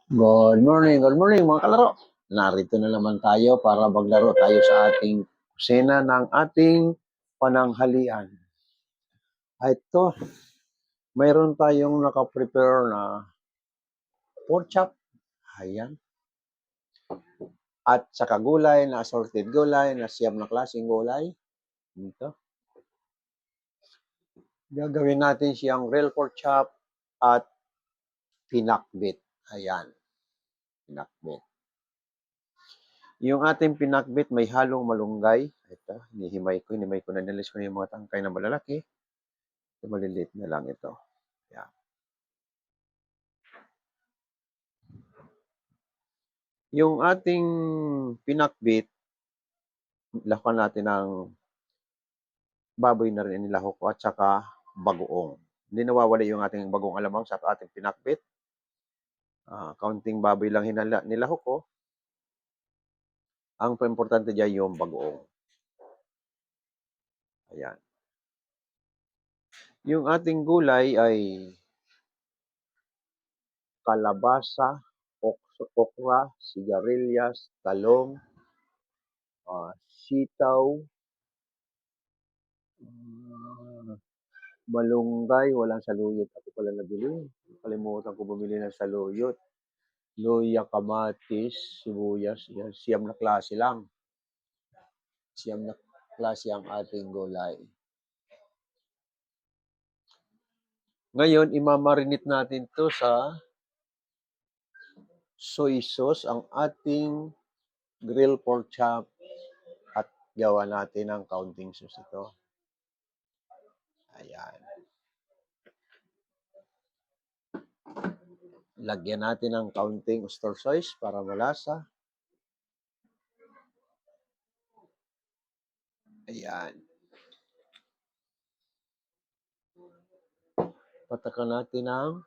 Good morning mga kalaro. Narito na naman tayo para maglaro tayo sa ating kusina ng ating pananghalian. Ito, mayroon tayong nakaprepare na pork chop. Ayan. At saka gulay na assorted gulay na siyam na klaseng gulay. Dito. Gagawin natin siyang real pork chop at pinakbit. Ayan. Pinakbit. Yung ating pinakbit may halong malunggay. Ito, hinihimay ko na nilis ko na yung mga tangkay na malalaki. So, maliliit na lang ito. Yan. Yung ating pinakbit, lakuan natin ng baboy na rin nilahok ko at saka bagoong. Hindi nawawala yung ating bagong alamang sa ating pinakbit. Kaunting baboy lang nilahok ko. Ang importante dyan yung bagoong. Ayan. Yung ating gulay ay kalabasa, okra, sigarilyas, talong, sitaw, malunggay, walang saluyot. Ako pala nabili. Kalimutan ko bumili ng saluyot. Luya, kamatis, sibuyas. Yan, siyam na klase lang. Siyam na klase ang ating gulay. Ngayon, imamarinate natin to sa soy sauce ang ating grilled pork chop at gawa natin ng kaunting sauce ito. Ayan. Lagyan natin ng kaunting oyster sauce para malasa. Ayan. Patakan natin ng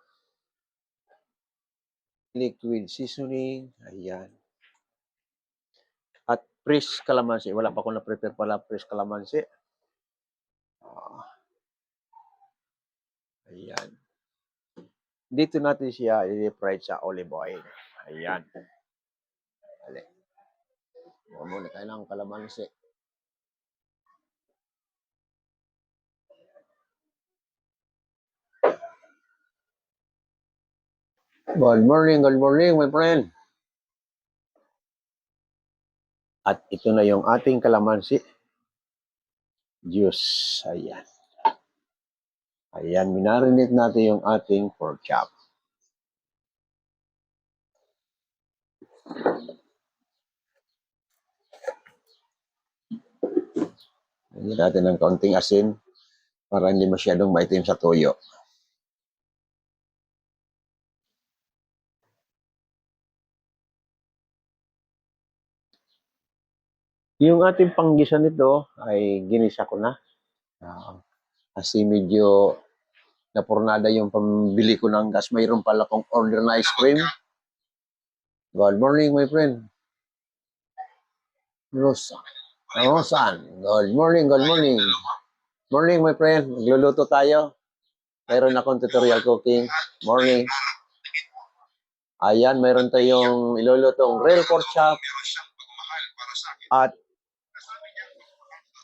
liquid seasoning. Ayan. At fresh calamansi. Wala pa akong na-prepare pala fresh calamansi. Ayan. Dito natin siya i-fry sa olive oil. Ayan. Dali. Huwag muna tayo ng calamansi. Good morning, my friend. At ito na yung ating calamansi juice. Ayan. Ayan, minarinate natin yung ating pork chop. Lagyan natin ng kaunting asin para hindi masyadong maitim sa tuyo. Yung ating panggisa nito ay ginisa ko na. Kasi medyo napurnada yung pambili ko ng gas. Mayroon pala kong order na ice cream. Good morning, my friend. Rosan. Good morning. Morning, my friend. Nagluluto tayo. Mayroon akong tutorial cooking. Morning. Ayan, mayroon tayong ilulutong real pork chop at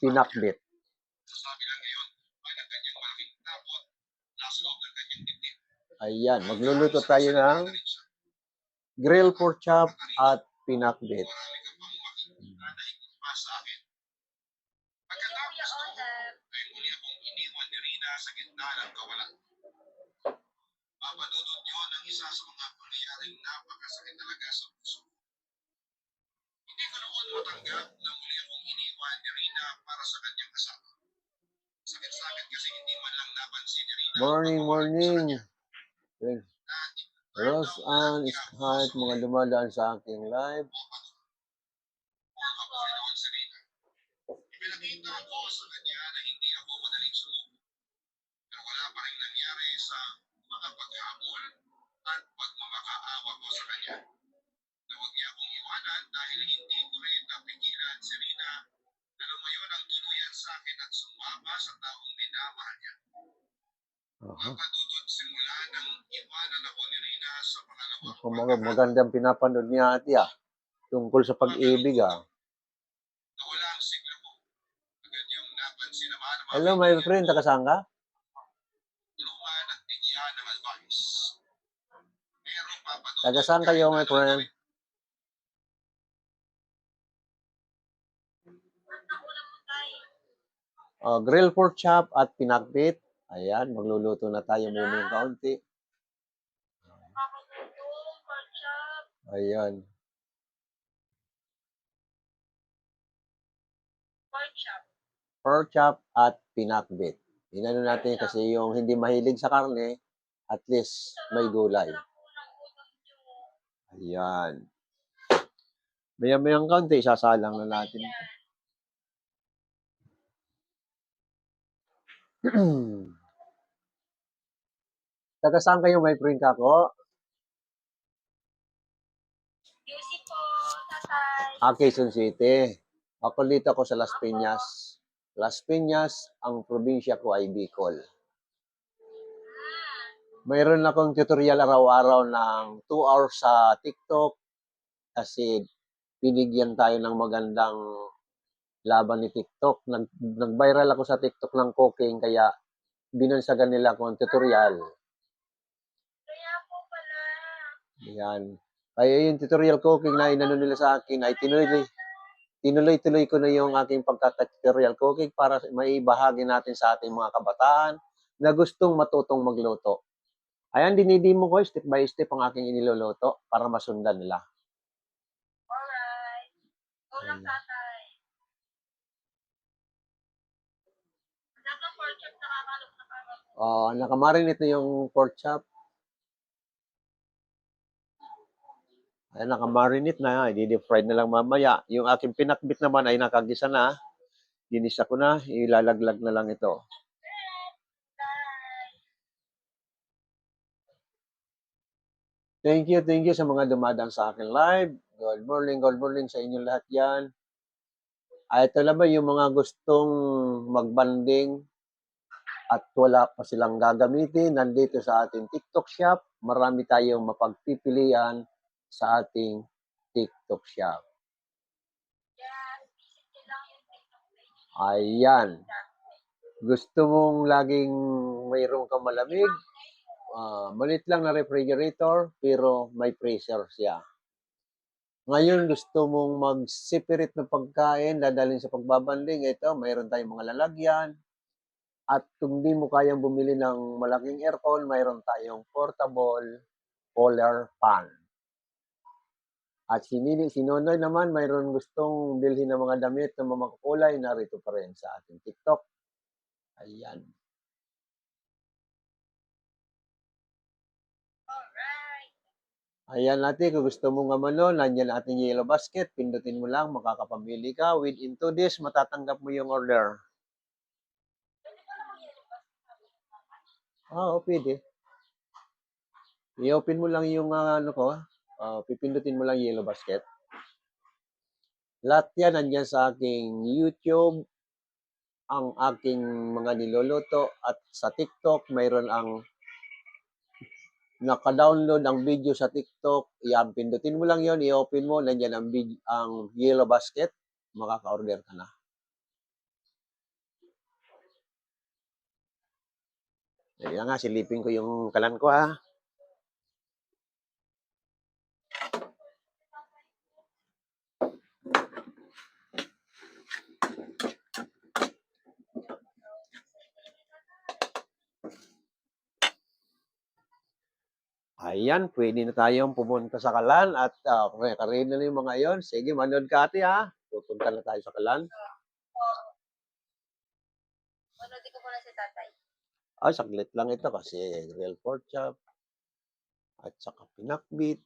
pinakbit. Ayan, magluluto tayo ng grilled pork chop at pinakbit. Papadudod yun ang isa sa mga pangyayaring napakasakit talaga sa puso. Hindi ko noon matanggap na muli akong iniwan ni Rina para sa kanyang asawa. Sakit-sakit kasi hindi man lang napansin ni Rina. Morning. Rose Ann is kahit mga dumadaan sa aking live. Ipinakita ko sa kanya na hindi ako madaling sumuko. Pero wala pa rin nangyari sa mga paghabol at pagmamakaawa ko sa kanya. Na huwag niya akong iwanan dahil hindi ko rin napigilan si Rina na lumayo ng tuluyan sa akin at sumama sa taong minamahal niya. Aha. Mapadudot simula ng iwanan ako ni Rina sa pangalawang Ako, magandang pinapanood ni ate tungkol sa pag-ibig nawala ang sigla ko. Agad yung napansin naman ng mga Hello, my kaibigan friend, ko, takasaan ka? tulungan at bigyan ng advice. Pero papadudot Tagasaan kahit kayo, na my ano friend? gawin. Grill pork chop at pinakbit. Ayan, magluluto na tayo muna ng kaunti. Ayan. Pork chop at pinakbit. Inano natin kasi yung hindi mahilig sa karne, at least may gulay. Ayan. Maya-mayang kaunti, isasalang na natin. Taga saan kayo, my friend kako? QC po, tatay. Quezon City. Ako dito ako sa Las Piñas. Las Piñas, ang probinsya ko ay Bicol. Mayroon akong tutorial araw-araw ng 2 hours sa TikTok kasi binigyan tayo ng magandang laban ni TikTok. Nag-viral ako sa TikTok ng cooking kaya binansagan nila akong tutorial. Kaya po pala. Yan. Kaya yung tutorial cooking na inano nila sa akin ay tinuloy-tuloy ko na yung aking pagkaka-tutorial cooking para maibahagi natin sa ating mga kabataan na gustong matutong magluto. Ayan, dinidimo ko step by step ang aking iniluluto para masundan nila. Alright. Go lang, tatay. Lahat ng pork chop nakakalok na parang. Nakamarinate na yung pork chop. Ayan, nakamarinate na. I-deep fried na lang mamaya. Yung aking pinakbit naman ay nakagisa na. Ginisa ko na. Ilalaglag na lang ito. Thank you sa mga dumadang sa akin live. Good morning sa inyo lahat yan. Ito lang ba yung mga gustong magbanding at wala pa silang gagamitin, nandito sa ating TikTok shop. Marami tayong mapagpipilian sa ating TikTok shop. Ayan. Gusto mong laging mayroon kang malamig? Malit lang na refrigerator, pero may freezer siya. Ngayon, gusto mong mag-separate ng pagkain, dadalhin sa pagbabanding, ito, mayroon tayong mga lalagyan. At kung di mo kayang bumili ng malaking aircon, mayroon tayong portable polar pan. At si Nonoy naman, mayroon gustong bilhin ng mga damit na mamakulay, narito pa rin sa ating TikTok. Ayan. Alright. Ayan natin, kung gusto mo nga mano, nandiyan ating yellow basket, pindutin mo lang, makakapamili ka. Within 2 days, matatanggap mo yung order. Pwede. I-open mo lang yung pipindutin mo lang yellow basket. Lahat yan nandiyan sa aking YouTube, ang aking mga niluluto, at sa TikTok, mayroon ang naka-download ang video sa TikTok. Yan, pindutin mo lang yon, i-open mo, nandiyan ang yellow basket, makaka-order ka na. Ayan nga, silipin ko yung kalan ko Ayan, pwede na tayong pumunta sa Kalan at karina na yung mga yon. Sige, manood ka ate Pupunta na tayo sa Kalan. Manood ko muna si tatay. Saglit lang ito kasi real pork chop at saka pinakbit.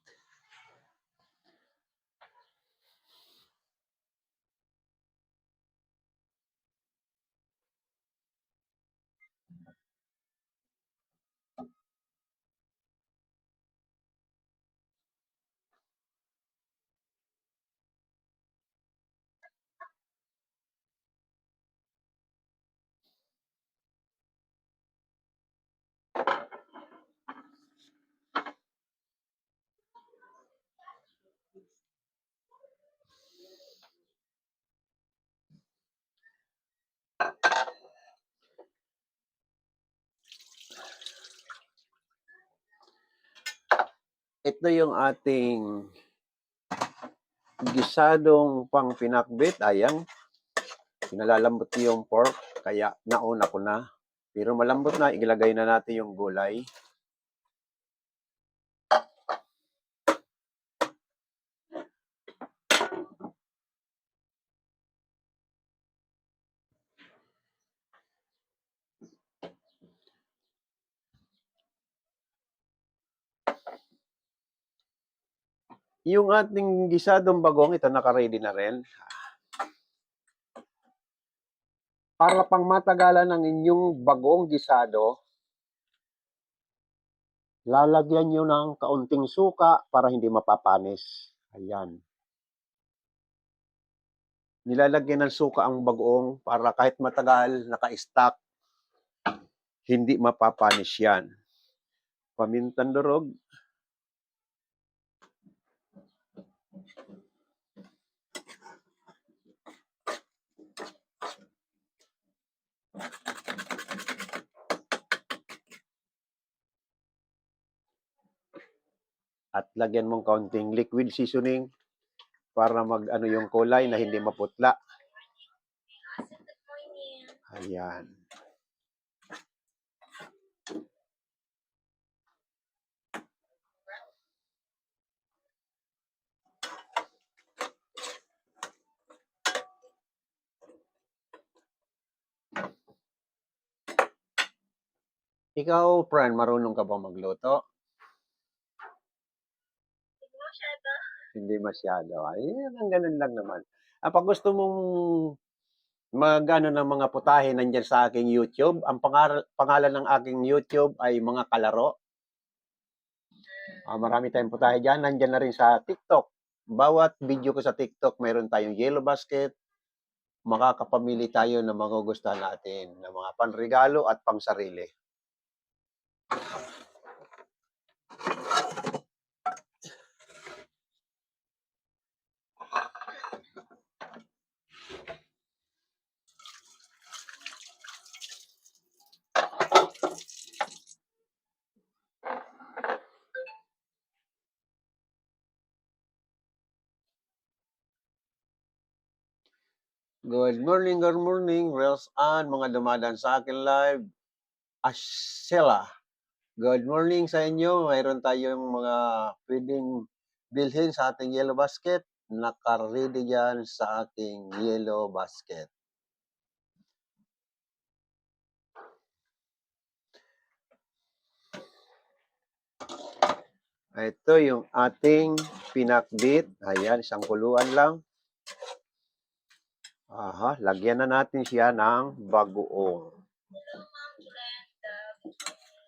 Ito yung ating gisadong pang pinakbit. Ayan, pinalalambot ko yung pork, kaya nauna ko na. Pero malambot na, ilagay na natin yung gulay. Yung ating gisadong bagong, ito naka-ready na rin. Para pang matagalan ng inyong bagong gisado, lalagyan nyo ng kaunting suka para hindi mapapanis. Ayan. Nilalagyan ng suka ang bagoong para kahit matagal, naka-stock, hindi mapapanis yan. Pamintang durog. At lagyan mong kaunting liquid seasoning para mag-ano yung kulay na hindi maputla. Ayan. Ikaw, friend, marunong ka ba magluto? Hindi masyado. Hindi masyado. Ayan, ang ganun lang naman. Pag gusto mong mag-ano ng mga putahe nandyan sa aking YouTube, ang pangalan ng aking YouTube ay Mga Kalaro. Marami tayong putahe dyan. Nandyan na rin sa TikTok. Bawat video ko sa TikTok, mayroon tayong yellow basket. Makakapamili tayo ng mga gusto natin, ng mga panregalo at pangsarili. Good morning, Reels Ann, mga dumadaan sa akin live. Ashela, good morning sa inyo. Mayroon tayong mga pwedeng bilhin sa ating yellow basket. Naka-ready dyan sa ating yellow basket. Ito yung ating pinakbit. Ayan, isang kuluan lang. Lagyan na natin siya ng bagoong.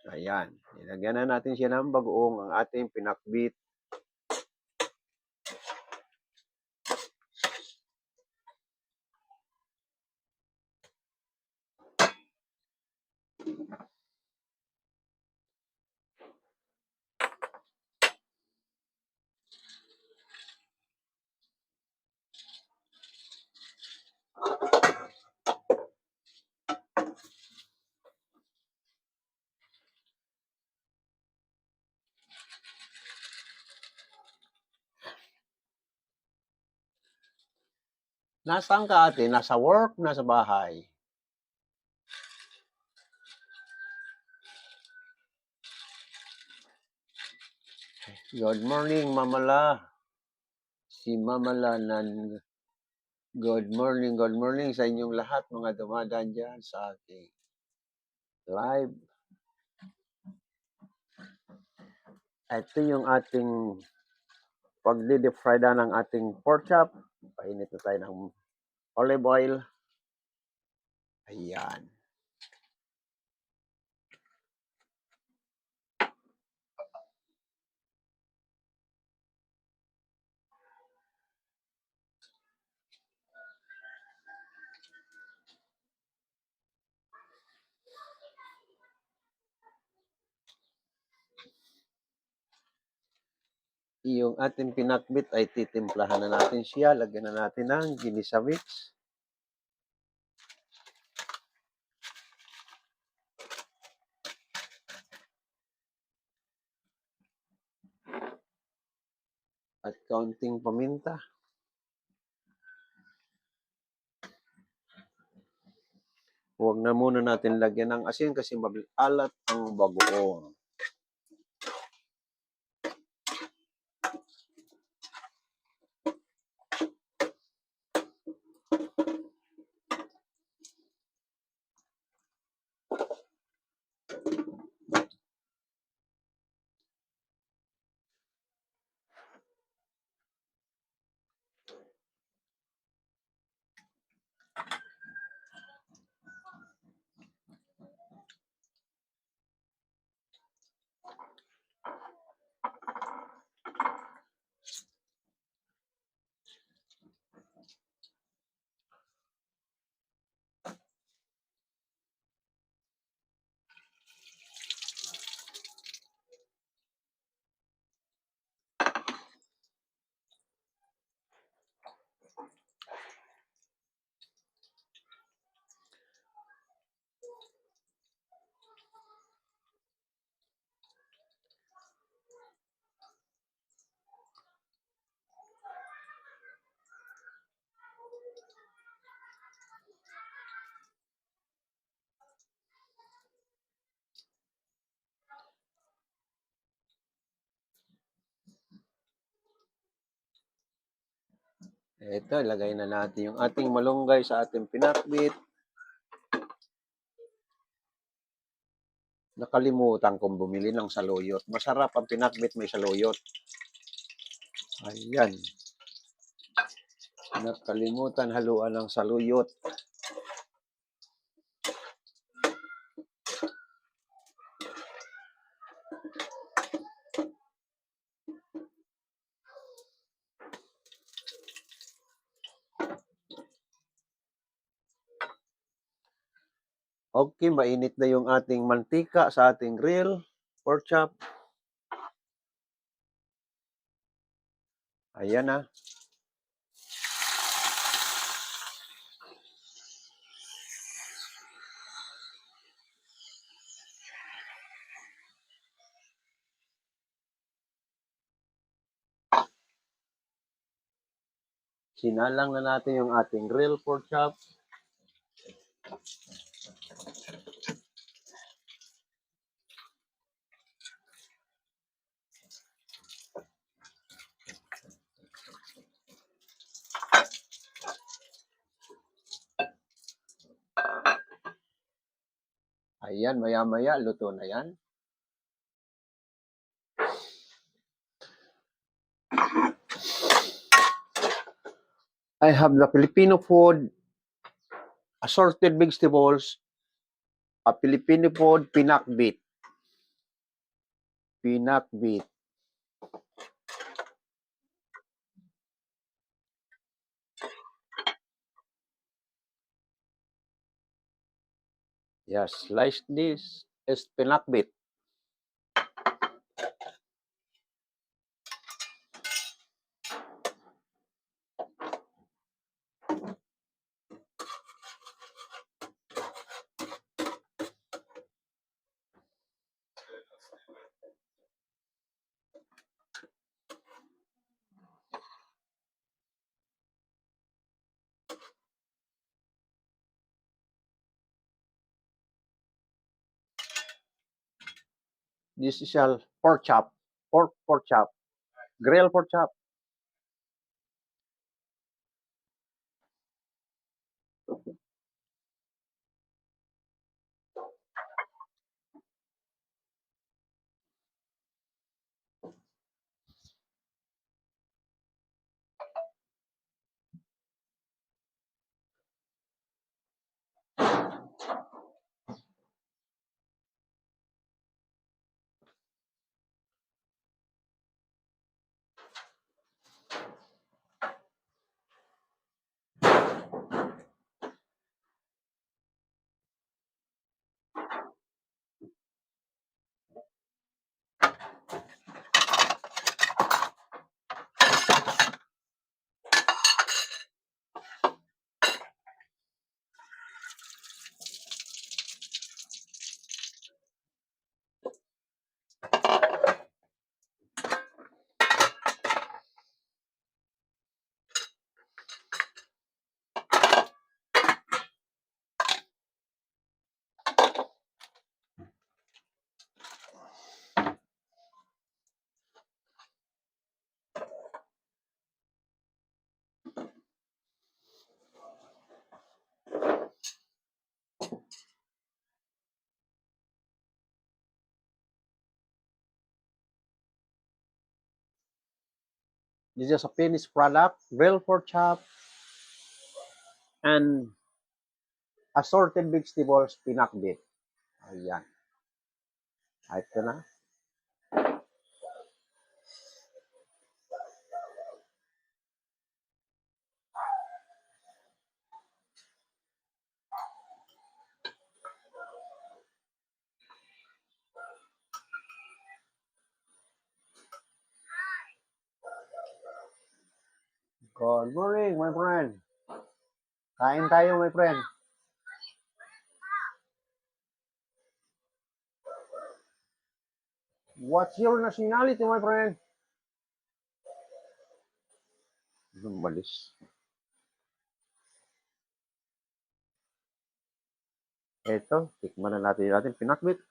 Ayan, nilagyan na natin siya ng bagoong ang ating pinakbit. Nasaan ka ate? Nasa work, nasa bahay? Good morning, Mamala. Si Mamala nan good morning sa inyong lahat mga dumadaan dyan sa ating live. Ito yung ating pagdi-deep fry na ng ating pork chop. Painit na tayo ng olive oil. Ayan. Yung ating pinakbit ay titimplahan na natin siya. Lagyan na natin ng ginisa mix. at kaunting paminta. Huwag na muna natin lagyan ng asin kasi maalat ang bagoong. Ito, ilagay na natin yung ating malunggay sa ating pinakbit. Nakalimutan kong bumili ng saluyot. Masarap ang pinakbit may saluyot. Ayan. Nakalimutan haluan ng saluyot. Okay, mainit na yung ating mantika sa ating grill, pork chop. Ayan na. Sinalang na natin yung ating grill pork chop. Ayan, maya-maya, luto na yan. I have the Filipino food, assorted vegetables, a Filipino food, pinakbit. Pinakbit. Yes, slice this is pinakbit. This is a pork chop, pork chop, grill pork chop. This is a finished product, grilled pork chop, and assorted vegetables, pinakbit. Ayan. Ito na. Good morning, my friend. Kain tayo, my friend. What's your nationality, my friend? Anong balis? Ito, tikman na natin yung ating pinakbit.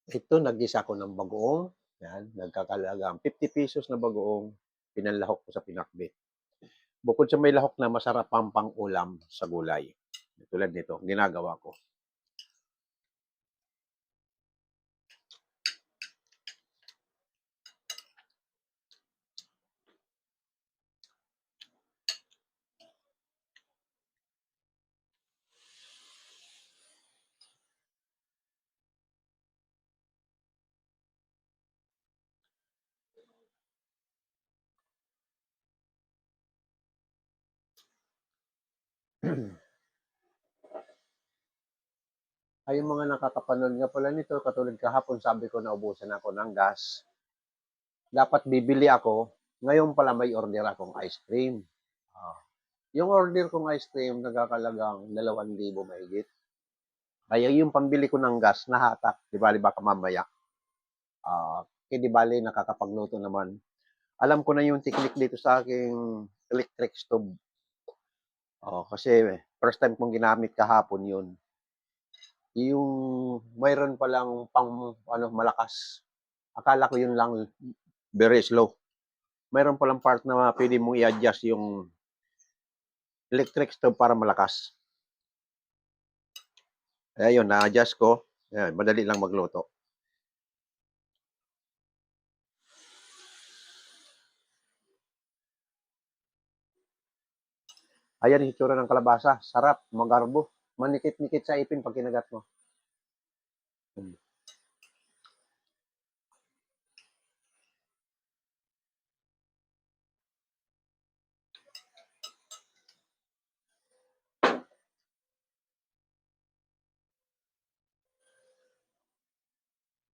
Ito, nag-isa ko ng bagoong. Yan, nagkakalagang 50 pesos na bagoong. Pinanlahok ko sa pinakbit. Bukod sa may lahok na masarap pang pang-ulam sa gulay. Tulad nito, ginagawa ko. Ay, yung mga nakakapanood nga pala nito, katulad kahapon sabi ko na ubusan ako ng gas. Dapat bibili ako, ngayon pala may order akong ice cream. Yung order kong ice cream, nagkakalagang 2,000 mahigit. Kaya yung pambili ko ng gas, nahatak. Di ba, baka mamaya. Di bali, nakakapagluto naman. Alam ko na yung technique dito sa aking electric stove. Kasi first time kong ginamit kahapon yun. Yung mayroon palang pang malakas. Akala ko yun lang very slow. Mayroon palang part na pwede mong i-adjust yung electric stove para malakas. Kaya yun, na-adjust ko. Ayan, madali lang magluto. Ayan yung itsura ng kalabasa. Sarap, magarbo. Manikit-nikit sa ipin pag kinagat mo.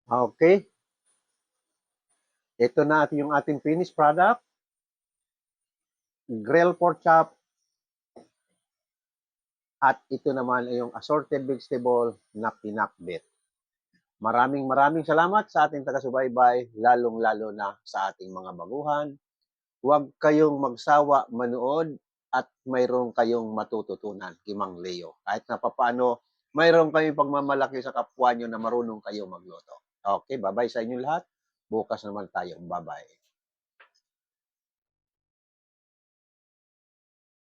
Okay. Ito na yung ating finished product. Grilled pork chop. At ito naman ay yung assorted vegetable na pinakbit. Maraming salamat sa ating taga-subaybay, lalong-lalo na sa ating mga baguhan. Huwag kayong magsawa manood at mayroon kayong matututunan kay Mang Leo. Kahit na papaano, mayroon kayong pagmamalaki sa kapwa nyo na marunong kayong magluto. Okay, bye-bye sa inyo lahat. Bukas naman tayo. Bye-bye.